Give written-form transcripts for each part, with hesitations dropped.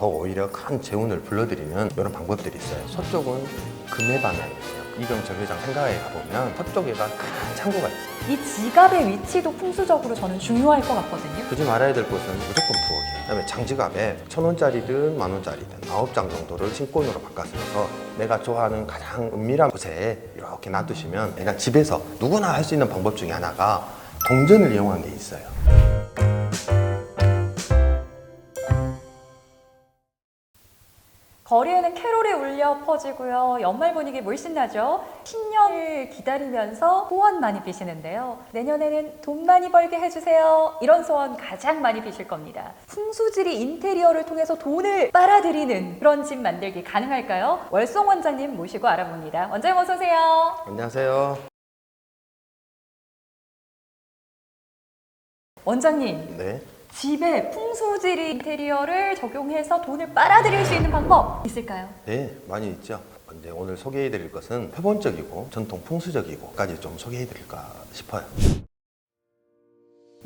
더 오히려 큰 재운을 불러들이는 이런 방법들이 있어요. 서쪽은 금의 방향이에요. 이병철 회장 생가에 가보면 서쪽에가 큰 창고가 있어요. 이 지갑의 위치도 풍수적으로 저는 중요할 것 같거든요. 굳이 말해야 될 곳은 무조건 부엌이에요. 그다음에 장지갑에 1,000원짜리든 10,000원짜리든 9장 정도를 신권으로 바꿔서 내가 좋아하는 가장 은밀한 곳에 이렇게 놔두시면 그냥 집에서 누구나 할 수 있는 방법 중에 하나가 동전을 이용한 게 있어요. 거리에는 캐롤이 울려 퍼지고요. 연말 분위기 물씬 나죠. 신년을 기다리면서 소원 많이 비시는데요. 내년에는 돈 많이 벌게 해주세요. 이런 소원 가장 많이 비실 겁니다. 풍수지리 인테리어를 통해서 돈을 빨아들이는 그런 집 만들기 가능할까요? 월송 원장님 모시고 알아봅니다. 원장님 어서 오세요. 안녕하세요. 원장님. 네. 집에 풍수지리 인테리어를 적용해서 돈을 빨아들일 수 있는 방법 있을까요? 네, 많이 있죠. 근데 오늘 소개해드릴 것은 표본적이고 전통 풍수적이고까지 좀 소개해드릴까 싶어요.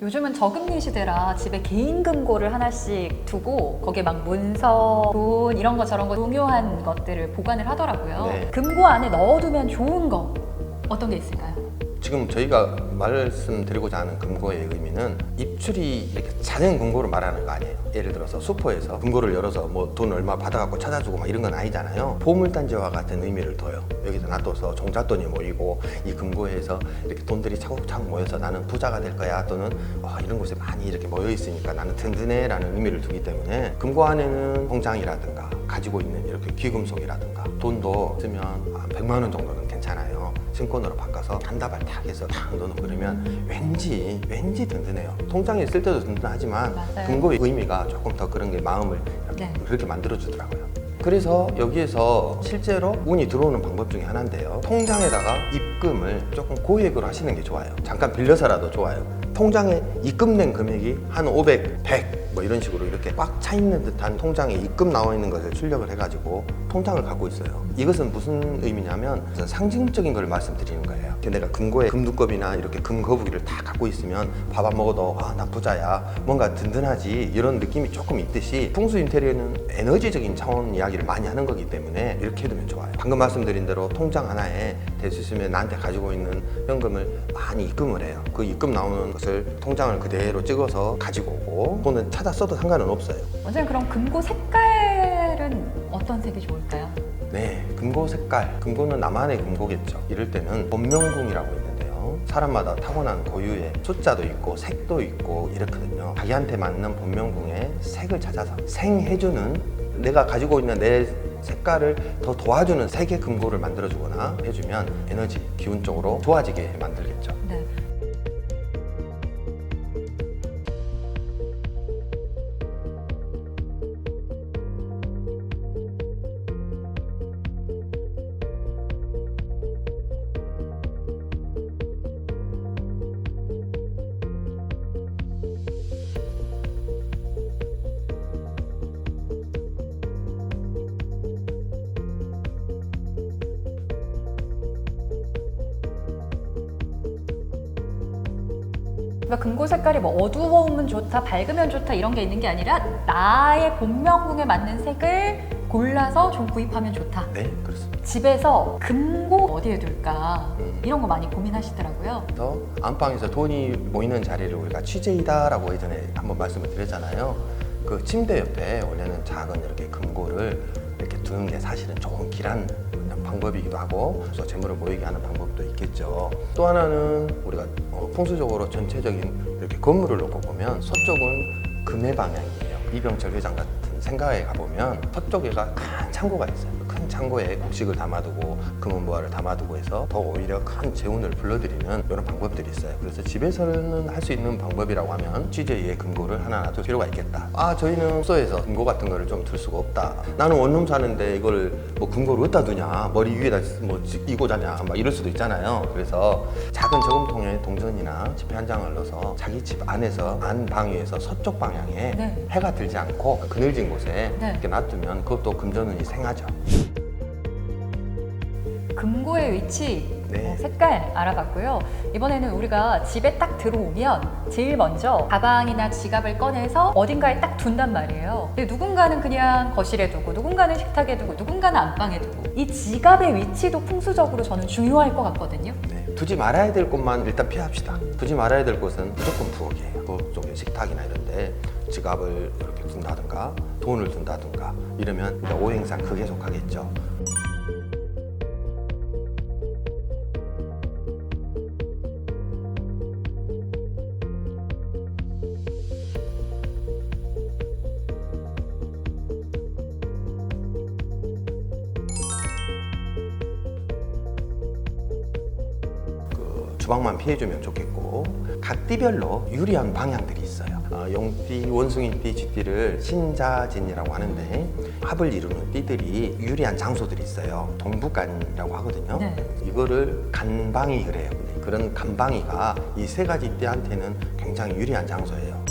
요즘은 저금리 시대라 집에 개인 금고를 하나씩 두고 거기에 막 문서, 돈 이런 거 저런 거 중요한 것들을 보관을 하더라고요. 네. 금고 안에 넣어두면 좋은 거 어떤 게 있을까요? 지금 저희가 말씀드리고자 하는 금고의 의미는 입출이 이렇게 잦은 금고를 말하는 거 아니에요. 예를 들어서 슈퍼에서 금고를 열어서 뭐 돈 얼마 받아갖고 찾아주고 막 이런 건 아니잖아요. 보물단지와 같은 의미를 둬요. 여기서 놔둬서 종잣돈이 모이고 이 금고에서 이렇게 돈들이 차곡차곡 모여서 나는 부자가 될 거야, 또는 이런 곳에 많이 이렇게 모여 있으니까 나는 든든해라는 의미를 두기 때문에 금고 안에는 통장이라든가 가지고 있는 이렇게 귀금속이라든가 돈도 쓰면 한 100만 원 정도는 괜찮아요. 신권으로 바꿔서 한 다발 탁 해서 탁 넣어놓고 그러면 왠지 든든해요. 통장에 있을 때도 든든하지만 맞아요. 금고의 의미가 조금 더 그런 게 마음을 네. 그렇게 만들어주더라고요. 그래서 여기에서 실제로 운이 들어오는 방법 중에 하나인데요. 통장에다가 입금을 조금 고액으로 하시는 게 좋아요. 잠깐 빌려서라도 좋아요. 통장에 입금된 금액이 한 500, 100 뭐 이런 식으로 이렇게 꽉 차 있는 듯한 통장에 입금 나와 있는 것을 출력을 해가지고 통장을 갖고 있어요. 이것은 무슨 의미냐면 상징적인 걸 말씀드리는 거예요. 내가 금고에 금두껍이나 이렇게 금거북이를 다 갖고 있으면 밥 안 먹어도 나 부자야, 뭔가 든든하지, 이런 느낌이 조금 있듯이 풍수 인테리어는 에너지적인 차원 이야기를 많이 하는 거기 때문에 이렇게 해두면 좋아요. 방금 말씀드린 대로 통장 하나에 될 수 있으면 나한테 가지고 있는 현금을 많이 입금을 해요. 그 입금 나오는 것을 통장을 그대로 찍어서 가지고 오고 돈은 찾아 써도 상관은 없어요. 원장님 그럼 금고 색깔은 어떤 색이 좋을까요? 네, 금고 색깔. 금고는 나만의 금고겠죠. 이럴 때는 본명궁이라고 있는데요. 사람마다 타고난 고유의 숫자도 있고 색도 있고 이렇거든요. 자기한테 맞는 본명궁의 색을 찾아서 생해주는, 내가 가지고 있는 내 색깔을 더 도와주는 색의 금고를 만들어주거나 해주면 에너지, 기운 쪽으로 좋아지게 만들겠죠. 네. 그러니까 금고 색깔이 뭐 어두우면 좋다, 밝으면 좋다 이런 게 있는 게 아니라 나의 본명궁에 맞는 색을 골라서 좀 구입하면 좋다. 네, 그렇습니다. 집에서 금고 어디에 둘까 이런 거 많이 고민하시더라고요. 그래서 안방에서 돈이 모이는 자리를 우리가 취재이다라고 예전에 한번 말씀을 드렸잖아요. 그 침대 옆에 원래는 작은 이렇게 금고를 이렇게 두는 게 사실은 좋은 길한 방법이기도 하고, 그래서 재물을 모이게 하는 방법도 있겠죠. 또 하나는 우리가 풍수적으로 전체적인 이렇게 건물을 놓고 보면 서쪽은 금의 방향이에요. 이병철 회장 같은 생가에 가보면 서쪽에가 큰 창고가 있어요. 큰 창고에 곡식을 담아두고 금은보화를 담아두고 해서 더 오히려 큰 재운을 불러들이는 이런 방법들이 있어요. 그래서 집에서는 할 수 있는 방법이라고 하면 CJ의 금고를 하나 놔둘 필요가 있겠다. 저희는 숙소에서 금고 같은 거를 좀 둘 수가 없다. 나는 원룸 사는데 이걸 뭐 금고를 어디다 두냐, 머리 위에다 뭐 이고 자냐, 막 이럴 수도 있잖아요. 그래서 작은 저금통에 동전이나 지폐 한 장을 넣어서 자기 집 안에서 안방 위에서 서쪽 방향에 네. 해가 들지 않고 그늘진 곳에 네. 이렇게 놔두면 그것도 금전운이 생하죠. 금고의 위치 네. 색깔 알아봤고요. 이번에는 우리가 집에 딱 들어오면 제일 먼저 가방이나 지갑을 꺼내서 어딘가에 딱 둔단 말이에요. 근데 누군가는 그냥 거실에 두고, 누군가는 식탁에 두고, 누군가는 안방에 두고. 이 지갑의 위치도 풍수적으로 저는 중요할 것 같거든요. 네. 두지 말아야 될 곳만 일단 피합시다. 두지 말아야 될 곳은 무조건 부엌이에요. 부엌 쪽에 식탁이나 이런데 지갑을 이렇게 둔다든가 돈을 둔다든가 이러면 일단 오행상 크게 속하겠죠. 주방만 피해주면 좋겠고 각 띠별로 유리한 방향들이 있어요. 용띠, 원숭이띠, 쥐띠를 신자진이라고 하는데 합을 이루는 띠들이 유리한 장소들이 있어요. 동북간이라고 하거든요. 네. 이거를 간방이 그래요. 그런 간방이가 이 세 가지 띠한테는 굉장히 유리한 장소예요.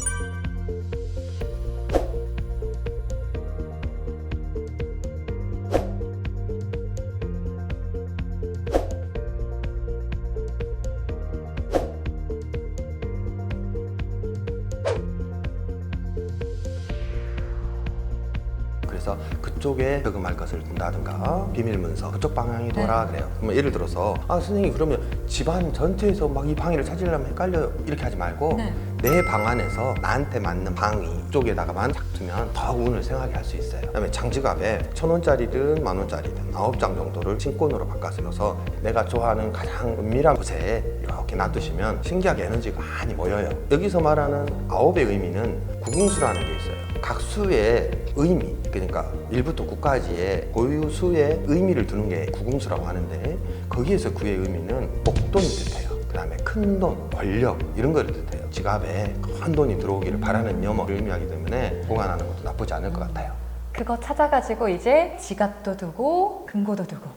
그래서 그쪽에 저금할 것을 둔다든가 비밀 문서 그쪽 방향이 돌아 그래요. 그러면 예를 들어서 선생님 그러면 집안 전체에서 막 이 방위를 찾으려면 헷갈려요 이렇게 하지 말고 네. 내 방 안에서 나한테 맞는 방위 쪽에다가만 딱 두면 더 운을 생하게 할 수 있어요. 그다음에 장지갑에 1,000원짜리든 10,000원짜리든 9장 정도를 신권으로 바꿔서 내가 좋아하는 가장 은밀한 곳에 이렇게 놔두시면 신기하게 에너지가 많이 모여요. 여기서 말하는 9의 의미는 구궁수라는 게 있어요. 각 수의 의미, 그러니까 1부터 9까지의 고유 수의 의미를 두는 게 구궁수라고 하는데 거기에서 9의 의미는 목돈이 뜻해요. 그 다음에 큰 돈, 권력 이런 거를 뜻해요. 지갑에 큰 돈이 들어오기를 바라는 염어를 의미하기 때문에 보관하는 것도 나쁘지 않을 것 같아요. 그거 찾아가지고 이제 지갑도 두고 금고도 두고.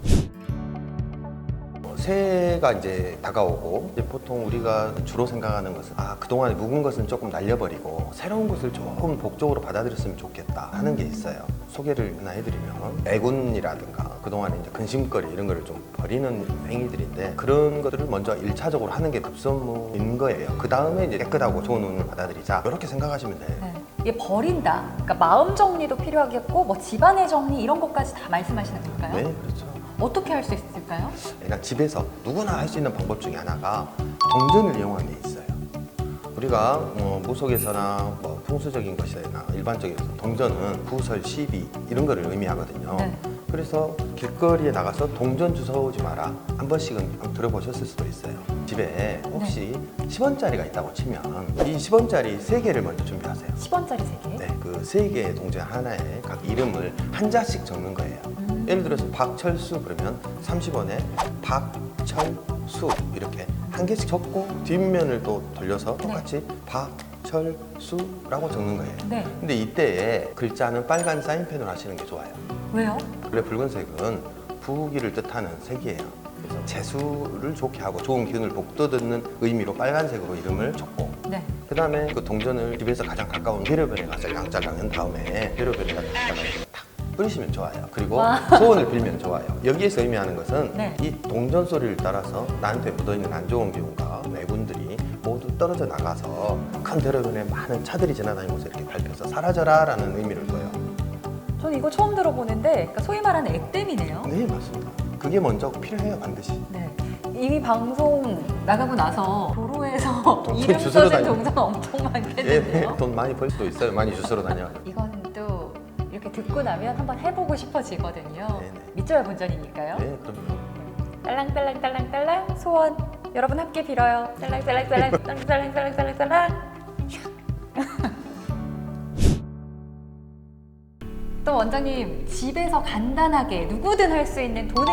새해가 이제 다가오고 이제 보통 우리가 주로 생각하는 것은 그동안에 묵은 것은 조금 날려버리고 새로운 것을 조금 복적으로 받아들였으면 좋겠다 하는 게 있어요. 소개를 하나 해드리면 애군이라든가 그동안에 이제 근심거리 이런 거를 좀 버리는 행위들인데 그런 것들을 먼저 1차적으로 하는 게 급선무인 거예요. 그 다음에 이제 깨끗하고 좋은 운을 받아들이자 이렇게 생각하시면 돼요. 네. 이게 버린다. 그러니까 마음 정리도 필요하겠고 뭐 집안의 정리 이런 것까지 다 말씀하시는 걸까요? 네, 그렇죠. 어떻게 할 수 있을까요? 그냥 집에서 누구나 할 수 있는 방법 중에 하나가 동전을 이용하는 게 있어요. 우리가 무속에서나 뭐 풍수적인 것이나 일반적인 동전은 구설, 시비 이런 거를 의미하거든요. 네. 그래서 길거리에 나가서 동전 주워오지 마라 한 번씩은 들어보셨을 수도 있어요. 집에 혹시 10원짜리가 있다고 치면 이 10원짜리 3개를 먼저 준비하세요. 10원짜리 3개? 네, 그 3개의 동전 하나에 각 이름을 한자씩 적는 거예요. 예를 들어서 박철수 그러면 30원에 박철수 이렇게 한 개씩 적고 뒷면을 또 돌려서 똑같이 박철수라고 적는 거예요. 네. 근데 이때에 글자는 빨간 사인펜으로 하시는 게 좋아요. 왜요? 원래 붉은색은 부귀를 뜻하는 색이에요. 그래서 재수를 좋게 하고 좋은 기운을 복돋는 의미로 빨간색으로 이름을 적고 네. 그 다음에 그 동전을 집에서 가장 가까운 배려변에 가서 양자를 한 다음에 배려변에다가 탁 뿌리시면 좋아요. 그리고 와. 소원을 빌면 좋아요. 여기에서 의미하는 것은 네. 이 동전 소리를 따라서 나한테 묻어있는 안 좋은 기운과 매군들이 모두 떨어져 나가서 큰 배려변에 많은 차들이 지나다니는 곳에 이렇게 밟혀서 사라져라 라는 의미를 둬요. 저는 이거 처음 들어보는데 그러니까 소위 말하는 액땜이네요. 네, 맞습니다. 그게 먼저 필요해요, 반드시. 네. 이미 방송 나가고 나서 도로에서 동전 이름 주스러 써진 다니는. 동전 엄청 예, 많겠는데요. 돈 많이 벌 수도 있어요. 많이 주스러 다녀. 이거는 또 이렇게 듣고 나면 한번 해보고 싶어지거든요. 네네. 믿져야 본전이니까요. 네, 그럼요. 딸랑딸랑딸랑딸랑 소원 여러분 함께 빌어요. 딸랑딸랑딸랑 딸랑딸랑딸랑딸랑 또 원장님 집에서 간단하게 누구든 할 수 있는 돈을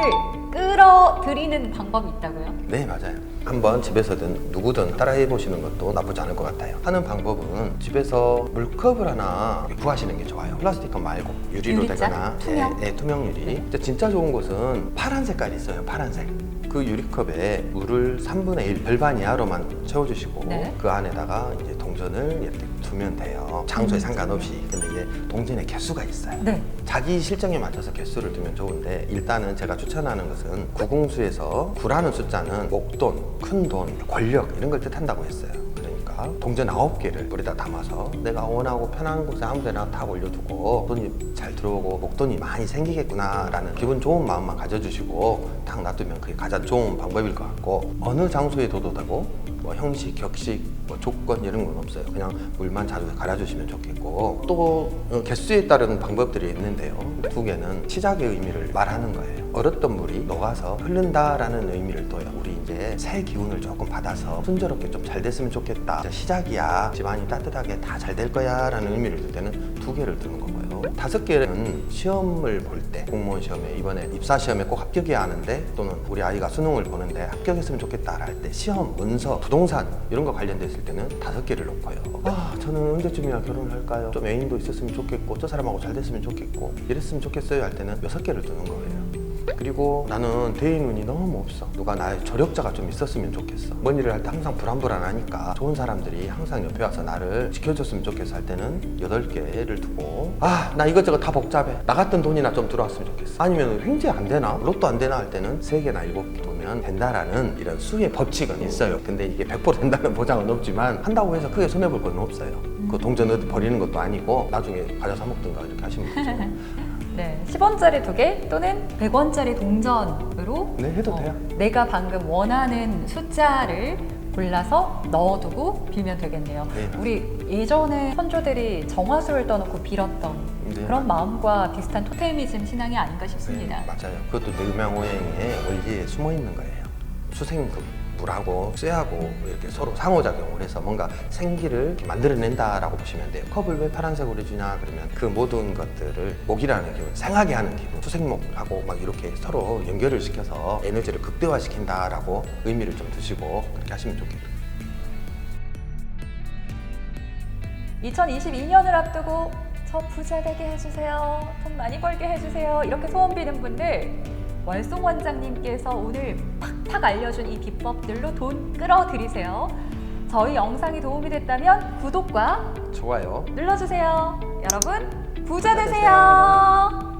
끌어들이는 방법이 있다고요? 네, 맞아요. 한번 집에서든 누구든 따라해 보시는 것도 나쁘지 않을 것 같아요. 하는 방법은 집에서 물컵을 하나 구하시는 게 좋아요. 플라스틱 컵 말고 유리로 유리잔? 되거나 투명? 투명 유리. 근데 진짜 좋은 곳은 파란 색깔이 있어요. 파란색. 그 유리컵에 물을 3분의 1 별반 이하로만 채워주시고 네. 그 안에다가 이제 동전을 이렇게 두면 돼요. 장소에 상관없이. 근데 이게 동전의 개수가 있어요. 네. 자기 실정에 맞춰서 개수를 두면 좋은데 일단은 제가 추천하는 것은 구궁수에서 9라는 숫자는 목돈, 큰돈, 권력 이런 걸 뜻한다고 했어요. 그러니까 동전 9개를 물에다 담아서 내가 원하고 편한 곳에 아무 데나 다 올려두고 돈이 잘 들어오고 목돈이 많이 생기겠구나라는 기분 좋은 마음만 가져주시고 딱 놔두면 그게 가장 좋은 방법일 것 같고 어느 장소에 둬도 되고 뭐 형식, 격식, 뭐 조건 이런 건 없어요. 그냥 물만 자주 갈아주시면 좋겠고 또 개수에 따른 방법들이 있는데요. 2개는 시작의 의미를 말하는 거예요. 얼었던 물이 녹아서 흐른다라는 의미를 둬요. 우리 이제 새 기운을 조금 받아서 순조롭게 좀 잘 됐으면 좋겠다. 이제 시작이야. 집안이 따뜻하게 다 잘 될 거야 라는 의미를 둘 때는 2개를 두는 거고요. 5개는 시험을 볼 때 공무원 시험에 이번에 입사 시험에 꼭 합격해야 하는데 또는 우리 아이가 수능을 보는데 합격했으면 좋겠다 할 때 시험, 문서, 부동산 이런 거 관련돼 있을 때는 5개를 놓고요. 저는 언제쯤이야 결혼을 할까요? 좀 애인도 있었으면 좋겠고 저 사람하고 잘 됐으면 좋겠고 이랬으면 좋겠어요 할 때는 6개를 두는 거예요. 그리고 나는 대인 운이 너무 없어. 누가 나의 조력자가 좀 있었으면 좋겠어. 뭔 일을 할 때 항상 불안불안하니까 좋은 사람들이 항상 옆에 와서 나를 지켜줬으면 좋겠어 할 때는 8개를 두고 나 이것저것 다 복잡해. 나 같은 돈이나 좀 들어왔으면 좋겠어. 아니면 횡재 안 되나? 로또 안 되나 할 때는 3개나 7개 두면 된다라는 이런 수의 법칙은 있어요. 근데 이게 100% 된다는 보장은 없지만 한다고 해서 크게 손해볼 건 없어요. 그 동전 어디 버리는 것도 아니고 나중에 과자 사 먹든가 이렇게 하시면 되죠. 네, 10원짜리 2개 또는 100원짜리 동전으로 네, 해도 돼요. 내가 방금 원하는 숫자를 골라서 넣어두고 빌면 되겠네요. 네. 우리 예전에 선조들이 정화수를 떠놓고 빌었던 네, 그런 마음과 비슷한 토테미즘 신앙이 아닌가 싶습니다. 네, 맞아요. 그것도 뇌명오행의 원리에 숨어 있는 거예요. 수생물하고 쇠하고 이렇게 서로 상호작용을 해서 뭔가 생기를 이렇게 만들어낸다라고 보시면 돼요. 컵을 왜 파란색으로 해주냐 그러면 그 모든 것들을 목이라는 기분, 생하게 하는 기분, 수생목하고 막 이렇게 서로 연결을 시켜서 에너지를 극대화시킨다라고 의미를 좀 두시고 그렇게 하시면 좋겠어요. 2022년을 앞두고 저 부자 되게 해주세요. 돈 많이 벌게 해주세요. 이렇게 소원 비는 분들 월송 원장님께서 오늘 팍팍 알려준 이 비법들로 돈 끌어들이세요. 저희 영상이 도움이 됐다면 구독과 좋아요. 눌러주세요. 여러분 부자 되세요.